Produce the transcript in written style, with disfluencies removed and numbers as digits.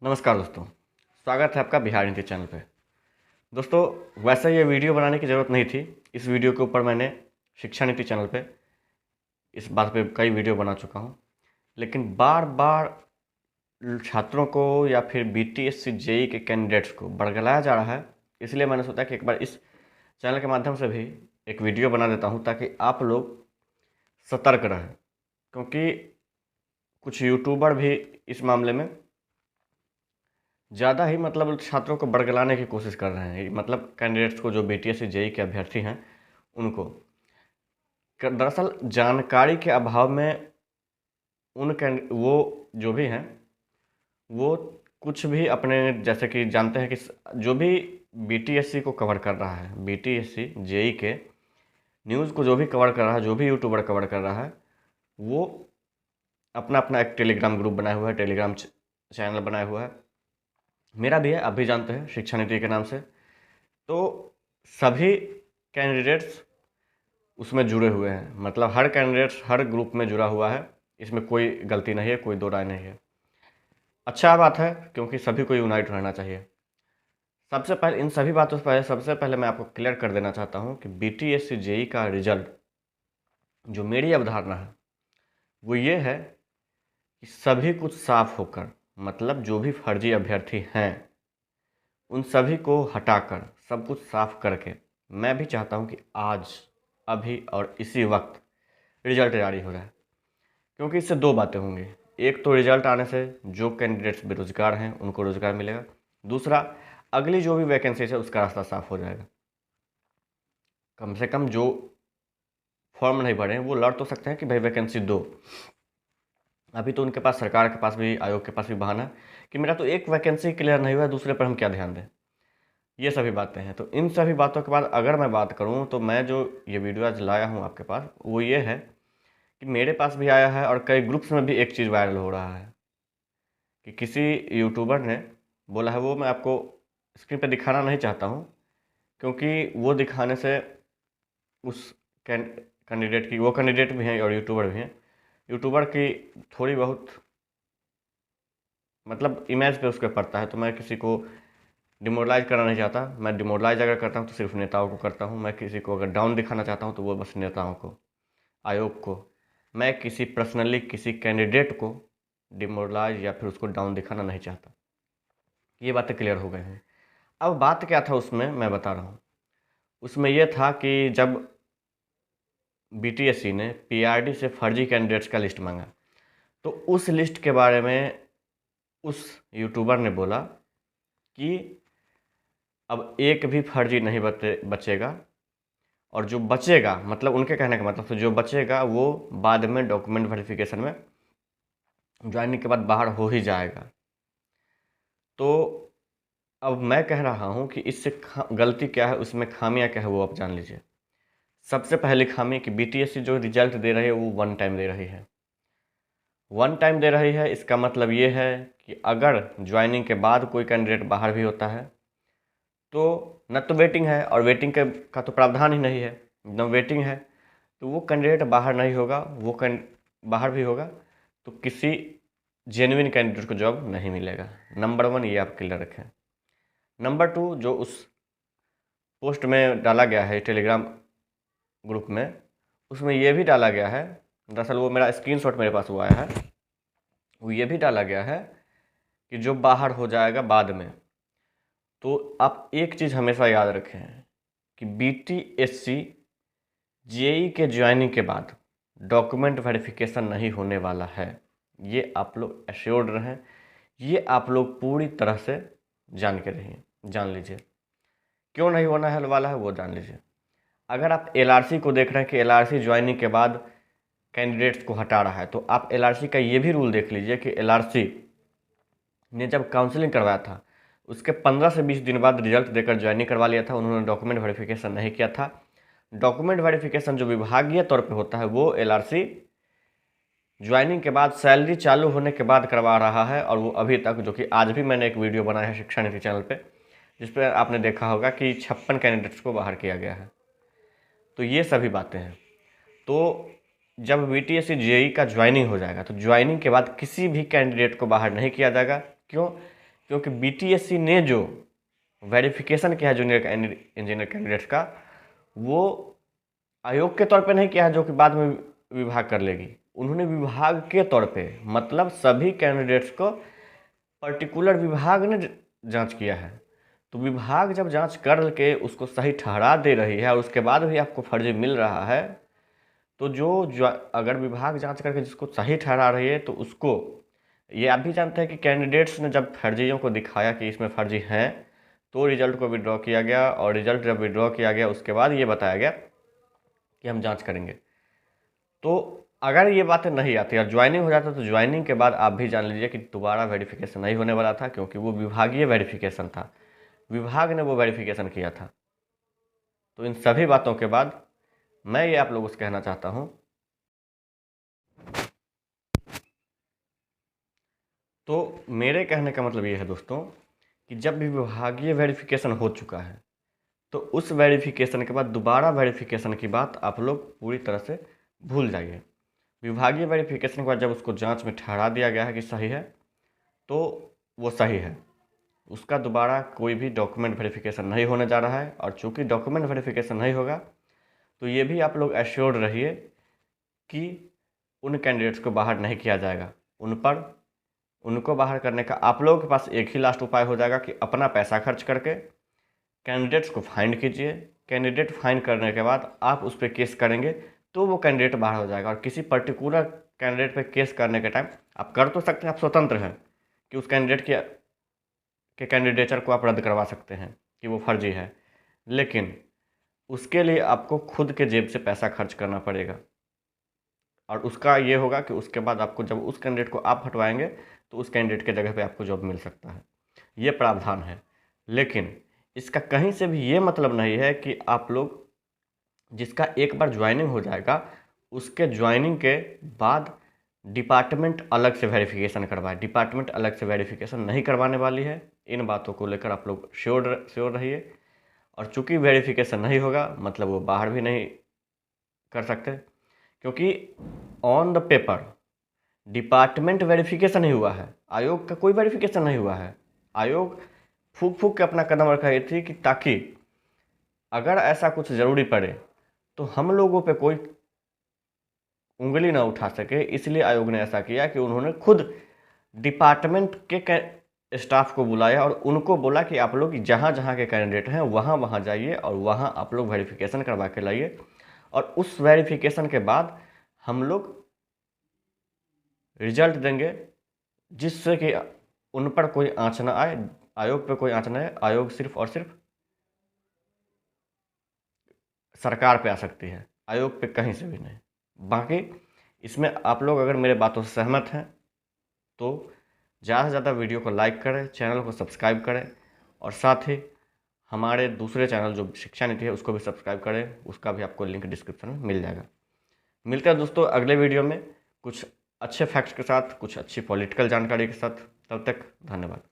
नमस्कार दोस्तों, स्वागत है आपका बिहार नीति चैनल पे। दोस्तों, वैसे ये वीडियो बनाने की ज़रूरत नहीं थी। इस वीडियो के ऊपर मैंने शिक्षा नीति चैनल पे इस बात पे कई वीडियो बना चुका हूँ, लेकिन बार बार छात्रों को या फिर बीटीएससी जेई के कैंडिडेट्स को बरगलाया जा रहा है। इसलिए मैंने सोचा कि एक बार इस चैनल के माध्यम से भी एक वीडियो बना देता हूँ ताकि आप लोग सतर्क रहें, क्योंकि कुछ यूट्यूबर भी इस मामले में ज़्यादा ही छात्रों को बरगलाने की कोशिश कर रहे हैं। कैंडिडेट्स को, जो बीटीएससी जेई के अभ्यर्थी हैं उनको। दरअसल जानकारी के अभाव में वो जो भी हैं वो कुछ भी अपने, जैसे कि जानते हैं कि जो भी बीटीएससी को कवर कर रहा है, बीटीएससी जेई के न्यूज़ को जो भी कवर कर रहा है, जो भी यूट्यूबर कवर कर रहा है, वो अपना अपना एक टेलीग्राम ग्रुप बनाया हुआ है, टेलीग्राम चैनल बनाया हुआ है। मेरा भी है, आप भी जानते हैं, शिक्षा नीति के नाम से। तो सभी कैंडिडेट्स उसमें जुड़े हुए हैं, हर कैंडिडेट्स हर ग्रुप में जुड़ा हुआ है। इसमें कोई गलती नहीं है, कोई दो राय नहीं है। अच्छा बात है, क्योंकि सभी को यूनाइट रहना चाहिए। सबसे पहले इन सभी बातों से पहले सबसे पहले मैं आपको क्लियर कर देना चाहता हूं कि बीटीएससी जेई का रिजल्ट, जो मेरी अवधारणा है वो ये है कि सभी कुछ साफ होकर, जो भी फर्जी अभ्यर्थी हैं उन सभी को हटाकर, सब कुछ साफ करके, मैं भी चाहता हूं कि आज, अभी और इसी वक्त रिजल्ट जारी हो जाए। क्योंकि इससे दो बातें होंगी। एक तो रिजल्ट आने से जो कैंडिडेट्स बेरोजगार हैं उनको रोजगार मिलेगा। दूसरा, अगली जो भी वैकेंसीज है उसका रास्ता साफ हो जाएगा। कम से कम जो फॉर्म नहीं भरे हैं वो लड़ तो सकते हैं कि भाई वैकेंसी दो। अभी तो उनके पास, सरकार के पास भी, आयोग के पास भी बहाना है कि मेरा तो एक वैकेंसी क्लियर नहीं हुआ है, दूसरे पर हम क्या ध्यान दें। ये सभी बातें हैं। तो इन सभी बातों के बाद अगर मैं बात करूं, तो मैं जो ये वीडियो आज लाया हूं आपके पास वो ये है कि मेरे पास भी आया है और कई ग्रुप्स में भी एक चीज़ वायरल हो रहा है कि किसी यूट्यूबर ने बोला है। वो मैं आपको स्क्रीन पर दिखाना नहीं चाहता हूँ, क्योंकि वो दिखाने से उस कैंडिडेट की, वो कैंडिडेट भी हैं और यूट्यूबर भी हैं, यूट्यूबर की थोड़ी बहुत इमेज पे उसके पड़ता है। तो मैं किसी को डिमोरलाइज करना नहीं चाहता। मैं डिमोरलाइज अगर करता हूँ तो सिर्फ नेताओं को करता हूँ। मैं किसी को अगर डाउन दिखाना चाहता हूँ तो वो बस नेताओं को, आयोग को। मैं किसी पर्सनली किसी कैंडिडेट को डिमोरलाइज या फिर उसको डाउन दिखाना नहीं चाहता। ये बातें क्लियर हो गए हैं। अब बात क्या था उसमें, मैं बता रहा हूँ। उसमें यह था कि जब बीटीएससी ने पीआरडी से फर्जी कैंडिडेट्स का लिस्ट मांगा, तो उस लिस्ट के बारे में उस यूट्यूबर ने बोला कि अब एक भी फर्जी नहीं बचेगा, और जो बचेगा, उनके कहने का मतलब, तो जो बचेगा वो बाद में डॉक्यूमेंट वेरिफिकेशन में ज्वाइनिंग के बाद बाहर हो ही जाएगा। तो अब मैं कह रहा हूँ कि इससे गलती क्या है, उसमें खामियां क्या है, वो आप जान लीजिए। सबसे पहली खामी कि बीटीएससी जो रिजल्ट दे रही है वो वन टाइम दे रही है। वन टाइम दे रही है, इसका मतलब ये है कि अगर ज्वाइनिंग के बाद कोई कैंडिडेट बाहर भी होता है तो न तो वेटिंग है, और वेटिंग का तो प्रावधान ही नहीं है, न वेटिंग है, तो वो कैंडिडेट बाहर नहीं होगा। वो बाहर भी होगा तो किसी जेन्युइन कैंडिडेट को जॉब नहीं मिलेगा। नंबर वन, ये आप क्लियर रखें। नंबर टू, जो उस पोस्ट में डाला गया है टेलीग्राम ग्रुप में, उसमें ये भी डाला गया है, दरअसल वो मेरा स्क्रीनशॉट मेरे पास वो आया है, वो ये भी डाला गया है कि जो बाहर हो जाएगा बाद में। तो आप एक चीज़ हमेशा याद रखें कि बीटीएससी जेई के ज्वाइनिंग के बाद डॉक्यूमेंट वेरिफिकेशन नहीं होने वाला है। ये आप लोग एश्योर्ड रहें, ये आप लोग पूरी तरह से जान के रहिए, जान लीजिए। क्यों नहीं होना है वाला है वो जान लीजिए। अगर आप एलआरसी को देख रहे हैं कि एलआरसी ज्वाइनिंग के बाद कैंडिडेट्स को हटा रहा है, तो आप एलआरसी का ये भी रूल देख लीजिए कि एलआरसी ने जब काउंसलिंग करवाया था उसके 15 से 20 दिन बाद रिजल्ट देकर ज्वाइनिंग करवा लिया था। उन्होंने डॉक्यूमेंट वेरिफिकेशन नहीं किया था। डॉक्यूमेंट वेरिफिकेशन जो विभागीय तौर पे होता है वो एलआरसी ज्वाइनिंग के बाद, सैलरी चालू होने के बाद करवा रहा है। और वो अभी तक, जो कि आज भी मैंने एक वीडियो बनाया है शिक्षा नीति चैनल पे, जिस पर आपने देखा होगा कि 56 कैंडिडेट्स को बाहर किया गया है। तो ये सभी बातें हैं। तो जब बीटीएससी जेई का ज्वाइनिंग हो जाएगा तो ज्वाइनिंग के बाद किसी भी कैंडिडेट को बाहर नहीं किया जाएगा। क्यों? क्योंकि बीटीएससी ने जो वेरिफिकेशन किया है जूनियर इंजीनियर कैंडिडेट्स का, वो आयोग के तौर पे नहीं किया है जो कि बाद में विभाग कर लेगी। उन्होंने विभाग के तौर पे, मतलब सभी कैंडिडेट्स को पर्टिकुलर विभाग ने जांच किया है। तो विभाग जब जांच कर के उसको सही ठहरा दे रही है और उसके बाद भी आपको फर्जी मिल रहा है, तो जो अगर विभाग जांच करके जिसको सही ठहरा रही है तो उसको, ये आप भी जानते हैं कि कैंडिडेट्स ने जब फर्जियों को दिखाया कि इसमें फर्जी हैं, तो रिजल्ट को विड्रॉ किया गया, और रिजल्ट जब विड्रॉ किया गया उसके बाद ये बताया गया कि हम जांच करेंगे। तो अगर ये बातें नहीं आती और ज्वाइनिंग हो जाता, तो ज्वाइनिंग के बाद आप भी जान लीजिए कि दोबारा वेरिफिकेशन नहीं होने वाला था, क्योंकि वो विभागीय वेरिफिकेशन था, विभाग ने वो वेरिफिकेशन किया था। तो इन सभी बातों के बाद मैं ये आप लोगों से कहना चाहता हूँ, तो मेरे कहने का मतलब ये है दोस्तों कि जब भी विभागीय वेरिफिकेशन हो चुका है, तो उस वेरिफिकेशन के बाद दोबारा वेरिफिकेशन की बात आप लोग पूरी तरह से भूल जाइए। विभागीय वेरिफिकेशन के बाद जब उसको जांच में ठहरा दिया गया है कि सही है, तो वो सही है, उसका दोबारा कोई भी डॉक्यूमेंट वेरिफिकेशन नहीं होने जा रहा है। और चूंकि डॉक्यूमेंट वेरिफिकेशन नहीं होगा, तो ये भी आप लोग एश्योर्ड रहिए कि उन कैंडिडेट्स को बाहर नहीं किया जाएगा। उनको बाहर करने का आप लोगों के पास एक ही लास्ट उपाय हो जाएगा कि अपना पैसा खर्च करके कैंडिडेट्स को फाइंड कीजिए। कैंडिडेट फाइंड करने के बाद आप उस पर केस करेंगे तो वो कैंडिडेट बाहर हो जाएगा। और किसी पर्टिकुलर कैंडिडेट पे केस करने के टाइम आप कर तो सकते हैं, आप स्वतंत्र हैं कि उस कैंडिडेट के कैंडिडेचर को आप रद्द करवा सकते हैं कि वो फर्जी है, लेकिन उसके लिए आपको खुद के जेब से पैसा खर्च करना पड़ेगा। और उसका ये होगा कि उसके बाद आपको जब उस कैंडिडेट को आप हटवाएंगे तो उस कैंडिडेट के जगह पे आपको जॉब मिल सकता है, ये प्रावधान है। लेकिन इसका कहीं से भी ये मतलब नहीं है कि आप लोग, जिसका एक बार ज्वाइनिंग हो जाएगा उसके ज्वाइनिंग के बाद डिपार्टमेंट अलग से वेरिफिकेशन करवाए। डिपार्टमेंट अलग से वेरिफिकेशन नहीं करवाने वाली है। इन बातों को लेकर आप लोग श्योर रहिए। और चूंकि वेरिफिकेशन नहीं होगा, मतलब वो बाहर भी नहीं कर सकते, क्योंकि on the paper department verification ही हुआ है, आयोग का कोई वेरिफिकेशन नहीं हुआ है। आयोग फूक फूक के अपना कदम रखा ये थी कि ताकि अगर ऐसा कुछ ज़रूरी पड़े तो हम लोगों पे कोई उंगली ना उठा सके, इसलिए आयोग ने ऐसा किया कि उन्होंने खुद डिपार्टमेंट के स्टाफ को बुलाया और उनको बोला कि आप लोग जहाँ जहाँ के कैंडिडेट हैं वहाँ वहाँ जाइए और वहाँ आप लोग वेरिफिकेशन करवा के लाइए। और उस वेरिफिकेशन के बाद हम लोग रिजल्ट देंगे, जिससे कि उन पर कोई आँच ना आए, आयोग पे कोई आँच ना आए। आयोग सिर्फ और सिर्फ सरकार पे आ सकती है, आयोग पे कहीं से भी नहीं। बाकी इसमें आप लोग अगर मेरे बातों से सहमत हैं तो ज़्यादा से ज़्यादा वीडियो को लाइक करें, चैनल को सब्सक्राइब करें, और साथ ही हमारे दूसरे चैनल जो शिक्षा नीति है उसको भी सब्सक्राइब करें, उसका भी आपको लिंक डिस्क्रिप्शन में मिल जाएगा। मिलते हैं दोस्तों अगले वीडियो में कुछ अच्छे फैक्ट्स के साथ, कुछ अच्छी पॉलिटिकल जानकारी के साथ। तब तक धन्यवाद।